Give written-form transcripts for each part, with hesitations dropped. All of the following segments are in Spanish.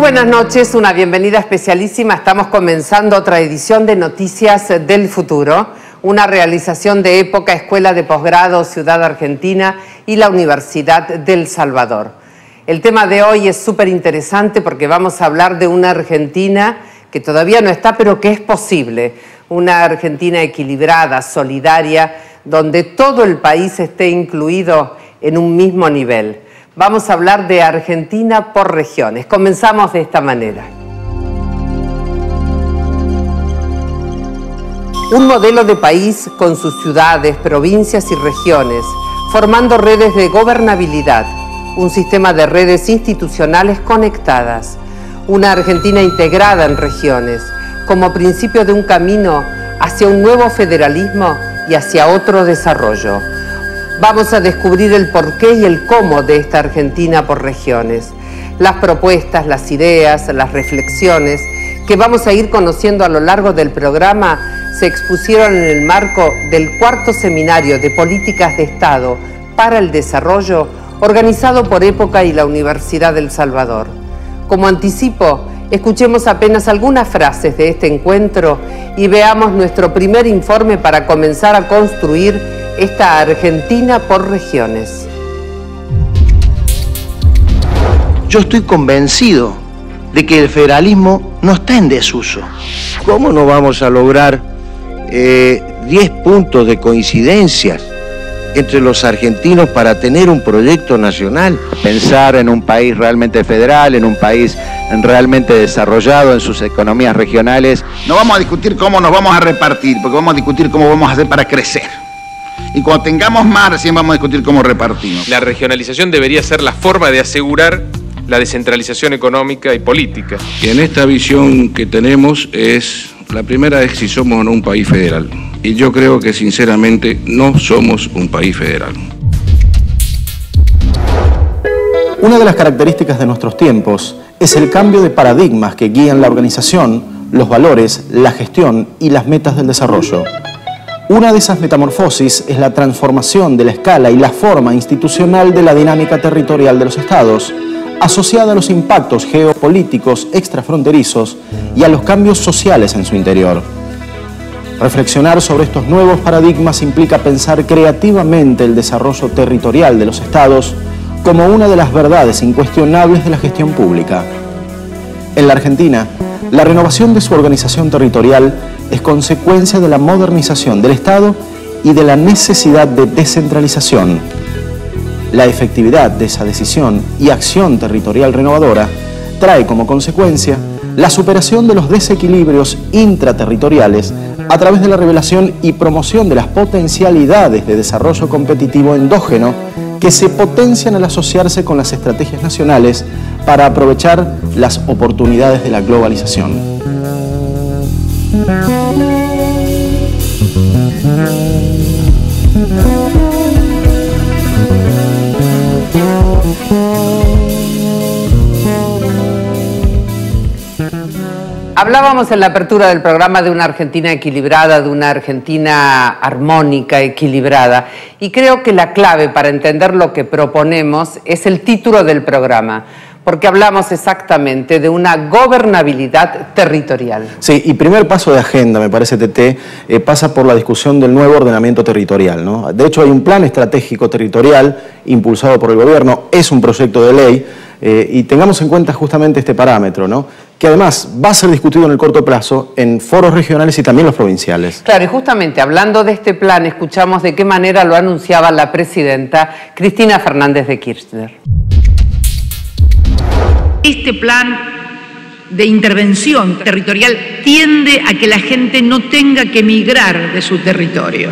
Buenas noches, una bienvenida especialísima. Estamos comenzando otra edición de Noticias del Futuro, una realización de Época, Escuela de Posgrado Ciudad Argentina y la Universidad del Salvador. El tema de hoy es súper interesante porque vamos a hablar de una Argentina que todavía no está, pero que es posible. Una Argentina equilibrada, solidaria, donde todo el país esté incluido en un mismo nivel. Vamos a hablar de Argentina por regiones. Comenzamos de esta manera. Un modelo de país con sus ciudades, provincias y regiones, formando redes de gobernabilidad, un sistema de redes institucionales conectadas, una Argentina integrada en regiones, como principio de un camino hacia un nuevo federalismo y hacia otro desarrollo. Vamos a descubrir el porqué y el cómo de esta Argentina por regiones, las propuestas, las ideas, las reflexiones que vamos a ir conociendo a lo largo del programa se expusieron en el marco del cuarto seminario de políticas de Estado para el desarrollo organizado por Época y la Universidad del Salvador. Como anticipo, escuchemos apenas algunas frases de este encuentro y veamos nuestro primer informe para comenzar a construir esta Argentina por regiones. Yo estoy convencido de que el federalismo no está en desuso. ¿Cómo no vamos a lograr 10 puntos de coincidencias entre los argentinos para tener un proyecto nacional? Pensar en un país realmente federal, en un país realmente desarrollado en sus economías regionales. No vamos a discutir cómo nos vamos a repartir, porque vamos a discutir cómo vamos a hacer para crecer. Y cuando tengamos más, recién vamos a discutir cómo repartimos. La regionalización debería ser la forma de asegurar la descentralización económica y política. Y en esta visión que tenemos es la primera vez que somos un país federal. Y yo creo que sinceramente no somos un país federal. Una de las características de nuestros tiempos es el cambio de paradigmas que guían la organización, los valores, la gestión y las metas del desarrollo. Una de esas metamorfosis es la transformación de la escala y la forma institucional de la dinámica territorial de los estados, asociada a los impactos geopolíticos extrafronterizos y a los cambios sociales en su interior. Reflexionar sobre estos nuevos paradigmas implica pensar creativamente el desarrollo territorial de los estados como una de las verdades incuestionables de la gestión pública. En la Argentina, la renovación de su organización territorial es consecuencia de la modernización del Estado y de la necesidad de descentralización. La efectividad de esa decisión y acción territorial renovadora trae como consecuencia la superación de los desequilibrios intraterritoriales a través de la revelación y promoción de las potencialidades de desarrollo competitivo endógeno que se potencian al asociarse con las estrategias nacionales para aprovechar las oportunidades de la globalización. Hablábamos en la apertura del programa de una Argentina equilibrada, de una Argentina armónica, equilibrada, y creo que la clave para entender lo que proponemos es el título del programa, porque hablamos exactamente de una gobernabilidad territorial. Sí, y primer paso de agenda, me parece, Tete, pasa por la discusión del nuevo ordenamiento territorial, ¿no? De hecho, hay un plan estratégico territorial impulsado por el gobierno, es un proyecto de ley, y tengamos en cuenta justamente este parámetro, ¿no? que además va a ser discutido en el corto plazo en foros regionales y también los provinciales. Claro, y justamente hablando de este plan, escuchamos de qué manera lo anunciaba la presidenta Cristina Fernández de Kirchner. Este plan de intervención territorial tiende a que la gente no tenga que emigrar de su territorio,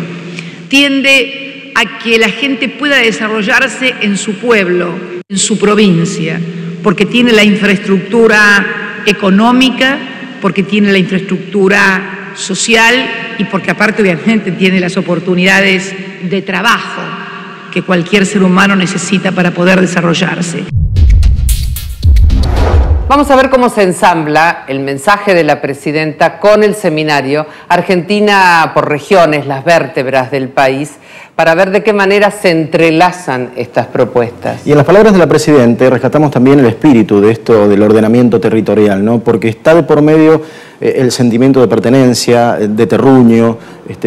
tiende a que la gente pueda desarrollarse en su pueblo, en su provincia, porque tiene la infraestructura económica, porque tiene la infraestructura social y porque aparte obviamente tiene las oportunidades de trabajo que cualquier ser humano necesita para poder desarrollarse. Vamos a ver cómo se ensambla el mensaje de la presidenta con el seminario Argentina por regiones, las vértebras del país, para ver de qué manera se entrelazan estas propuestas. Y en las palabras de la presidenta rescatamos también el espíritu de esto del ordenamiento territorial, ¿no? Porque está de por medio el sentimiento de pertenencia, de terruño,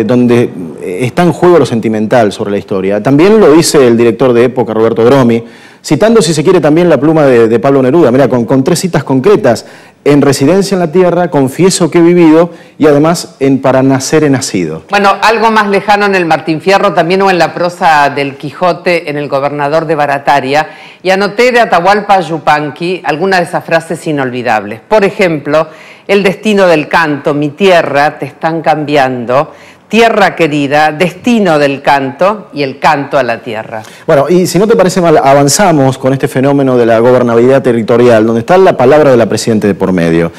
donde está en juego lo sentimental sobre la historia. También lo dice el director de Época, Roberto Dromi, citando, si se quiere, también la pluma de Pablo Neruda. Mira, con 3 citas concretas: en residencia en la tierra, confieso que he vivido, y además en para nacer he nacido. Bueno, algo más lejano en el Martín Fierro, también o en la prosa del Quijote, en el Gobernador de Barataria, y anoté de Atahualpa Yupanqui algunas de esas frases inolvidables. Por ejemplo, el destino del canto: mi tierra, te están cambiando. Tierra querida, destino del canto y el canto a la tierra. Bueno, y si no te parece mal, avanzamos con este fenómeno de la gobernabilidad territorial, donde está la palabra de la presidenta de por medio.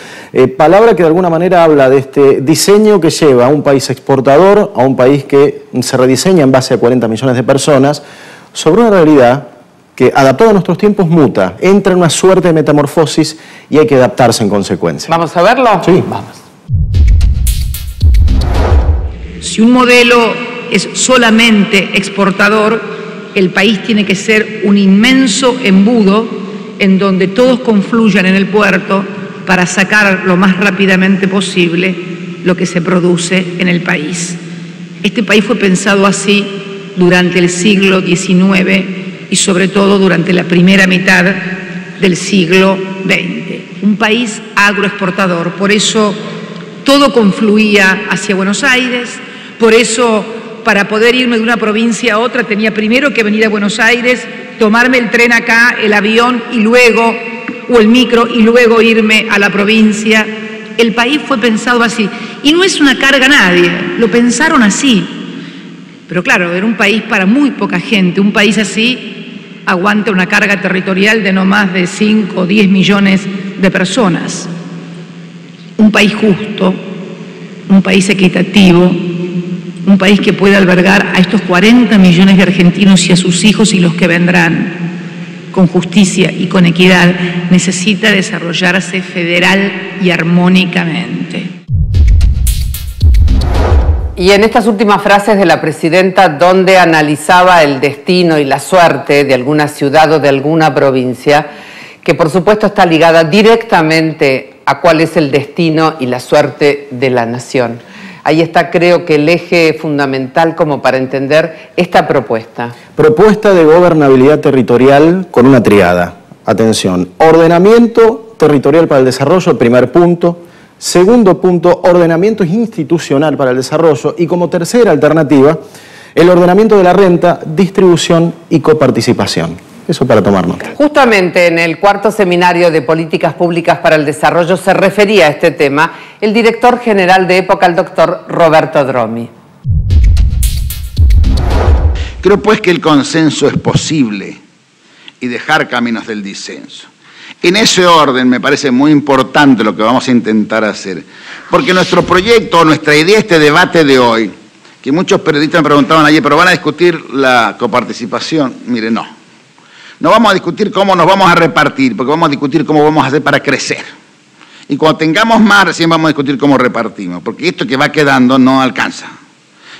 Palabra que de alguna manera habla de este diseño que lleva a un país exportador, a un país que se rediseña en base a 40 millones de personas, sobre una realidad que, adaptada a nuestros tiempos, muta, entra en una suerte de metamorfosis y hay que adaptarse en consecuencia. ¿Vamos a verlo? Sí. Vamos. Si un modelo es solamente exportador, el país tiene que ser un inmenso embudo en donde todos confluyan en el puerto para sacar lo más rápidamente posible lo que se produce en el país. Este país fue pensado así durante el siglo XIX y sobre todo durante la primera mitad del siglo XX. Un país agroexportador, por eso todo confluía hacia Buenos Aires. Por eso, para poder irme de una provincia a otra, tenía primero que venir a Buenos Aires, tomarme el tren acá, el avión y luego, o el micro, y luego irme a la provincia. El país fue pensado así. Y no es una carga a nadie, lo pensaron así. Pero claro, era un país para muy poca gente. Un país así aguanta una carga territorial de no más de 5 o 10 millones de personas. Un país justo, un país equitativo, un país que pueda albergar a estos 40 millones de argentinos y a sus hijos y los que vendrán con justicia y con equidad, necesita desarrollarse federal y armónicamente. Y en estas últimas frases de la presidenta, donde analizaba el destino y la suerte de alguna ciudad o de alguna provincia, que por supuesto está ligada directamente a cuál es el destino y la suerte de la nación. Ahí está, creo que el eje fundamental como para entender esta propuesta. Propuesta de gobernabilidad territorial con una triada. Atención, ordenamiento territorial para el desarrollo, primer punto. Segundo punto, ordenamiento institucional para el desarrollo. Y como tercera alternativa, el ordenamiento de la renta, distribución y coparticipación. Eso para tomar nota. Justamente en el cuarto seminario de Políticas Públicas para el Desarrollo se refería a este tema el director general de Época, el doctor Roberto Dromi. Creo pues que el consenso es posible y dejar caminos del disenso. En ese orden me parece muy importante lo que vamos a intentar hacer, porque nuestro proyecto, nuestra idea, este debate de hoy, que muchos periodistas me preguntaban ayer, pero van a discutir la coparticipación. Mire, no. No vamos a discutir cómo nos vamos a repartir, porque vamos a discutir cómo vamos a hacer para crecer. Y cuando tengamos más, recién vamos a discutir cómo repartimos, porque esto que va quedando no alcanza.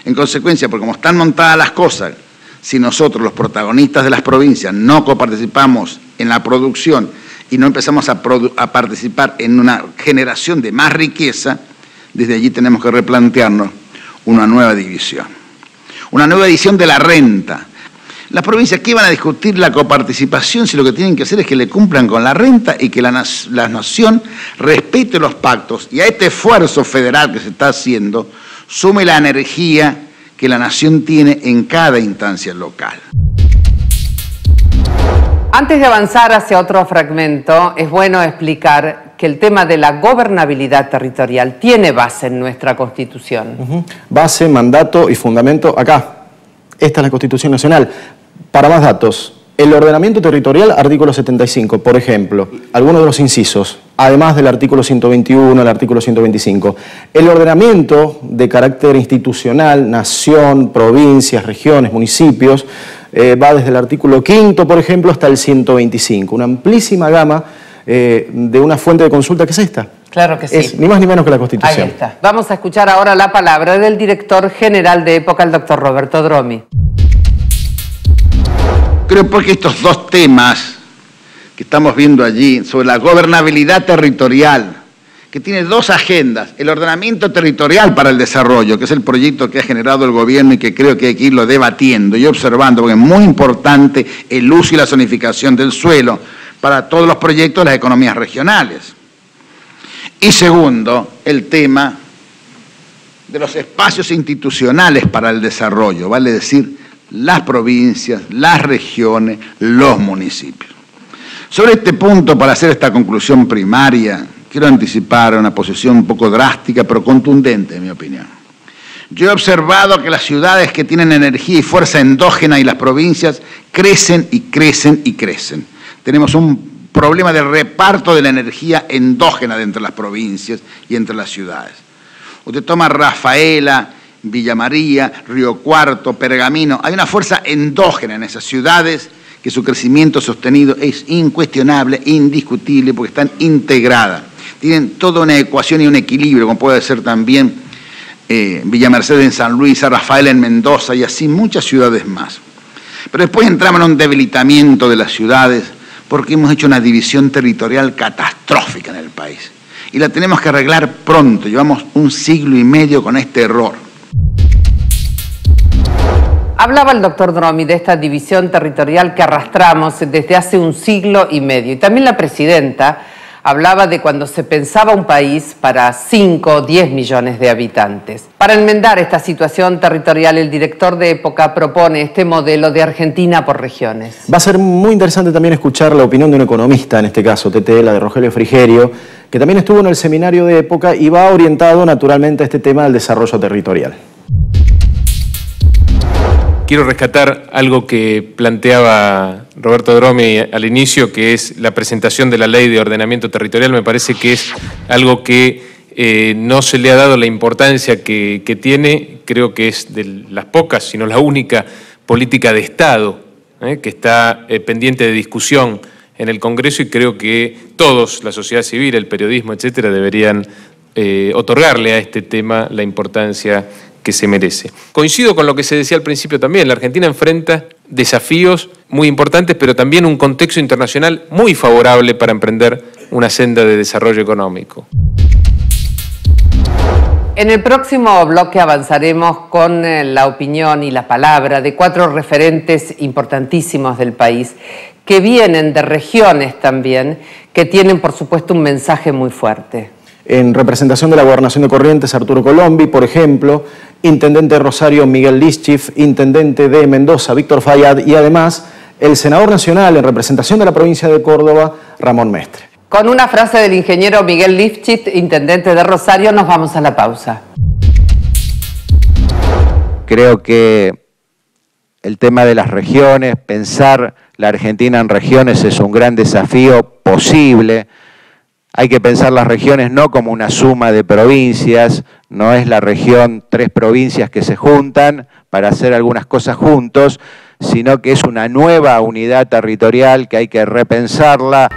En consecuencia, porque como están montadas las cosas, si nosotros, los protagonistas de las provincias, no coparticipamos en la producción y no empezamos a participar en una generación de más riqueza, desde allí tenemos que replantearnos una nueva división. Una nueva división de la renta. Las provincias, ¿qué van a discutir la coparticipación si lo que tienen que hacer es que le cumplan con la renta y que la nación respete los pactos? Y a este esfuerzo federal que se está haciendo, sume la energía que la nación tiene en cada instancia local. Antes de avanzar hacia otro fragmento, es bueno explicar que el tema de la gobernabilidad territorial tiene base en nuestra Constitución. Base, mandato y fundamento acá. Esta es la Constitución Nacional. Para más datos, el ordenamiento territorial, artículo 75, por ejemplo, algunos de los incisos, además del artículo 121, el artículo 125. El ordenamiento de carácter institucional, nación, provincias, regiones, municipios, va desde el artículo 5, por ejemplo, hasta el 125. Una amplísima gama de una fuente de consulta que es esta. Claro que sí. Es ni más ni menos que la Constitución. Ahí está. Vamos a escuchar ahora la palabra del director general de Época, el doctor Roberto Dromi. Creo porque estos dos temas que estamos viendo allí, sobre la gobernabilidad territorial, que tiene dos agendas: el ordenamiento territorial para el desarrollo, que es el proyecto que ha generado el gobierno y que creo que hay que irlo debatiendo y observando, porque es muy importante el uso y la zonificación del suelo para todos los proyectos de las economías regionales. Y segundo, el tema de los espacios institucionales para el desarrollo, vale decir, las provincias, las regiones, los municipios. Sobre este punto, para hacer esta conclusión primaria, quiero anticipar una posición un poco drástica, pero contundente, en mi opinión. Yo he observado que las ciudades que tienen energía y fuerza endógena y las provincias crecen y crecen y crecen. Tenemos un problema de reparto de la energía endógena de entre las provincias y entre las ciudades. Usted toma Rafaela, Villa María, Río Cuarto, Pergamino. Hay una fuerza endógena en esas ciudades que su crecimiento sostenido es incuestionable, indiscutible, porque están integradas. Tienen toda una ecuación y un equilibrio, como puede ser también Villa Mercedes en San Luis, San Rafael en Mendoza y así muchas ciudades más. Pero después entramos en un debilitamiento de las ciudades porque hemos hecho una división territorial catastrófica en el país. Y la tenemos que arreglar pronto. Llevamos 1 siglo y medio con este error. Hablaba el doctor Dromi de esta división territorial que arrastramos desde hace 1 siglo y medio. Y también la presidenta hablaba de cuando se pensaba un país para 5 o 10 millones de habitantes. Para enmendar esta situación territorial, el director de Época propone este modelo de Argentina por regiones. Va a ser muy interesante también escuchar la opinión de un economista, en este caso, la de Rogelio Frigerio, que también estuvo en el seminario de Época y va orientado naturalmente a este tema del desarrollo territorial. Quiero rescatar algo que planteaba Roberto Dromi al inicio, que es la presentación de la Ley de Ordenamiento Territorial. Me parece que es algo que no se le ha dado la importancia que tiene. Creo que es de las pocas, si no la única, política de Estado que está pendiente de discusión en el Congreso, y creo que todos, la sociedad civil, el periodismo, etcétera, deberían otorgarle a este tema la importancia que se merece. Coincido con lo que se decía al principio también. La Argentina enfrenta desafíos muy importantes, pero también un contexto internacional muy favorable para emprender una senda de desarrollo económico. En el próximo bloque avanzaremos con la opinión y la palabra de 4 referentes importantísimos del país, que vienen de regiones también, que tienen por supuesto un mensaje muy fuerte. En representación de la Gobernación de Corrientes, Arturo Colombi, por ejemplo, intendente de Rosario, Miguel Lischif, intendente de Mendoza, Víctor Fayad, y además el senador nacional en representación de la provincia de Córdoba, Ramón Mestre. Con una frase del ingeniero Miguel Lischif, intendente de Rosario, nos vamos a la pausa. Creo que el tema de las regiones, pensar la Argentina en regiones es un gran desafío posible. Hay que pensar las regiones no como una suma de provincias, no es la región 3 provincias que se juntan para hacer algunas cosas juntos, sino que es una nueva unidad territorial que hay que repensarla.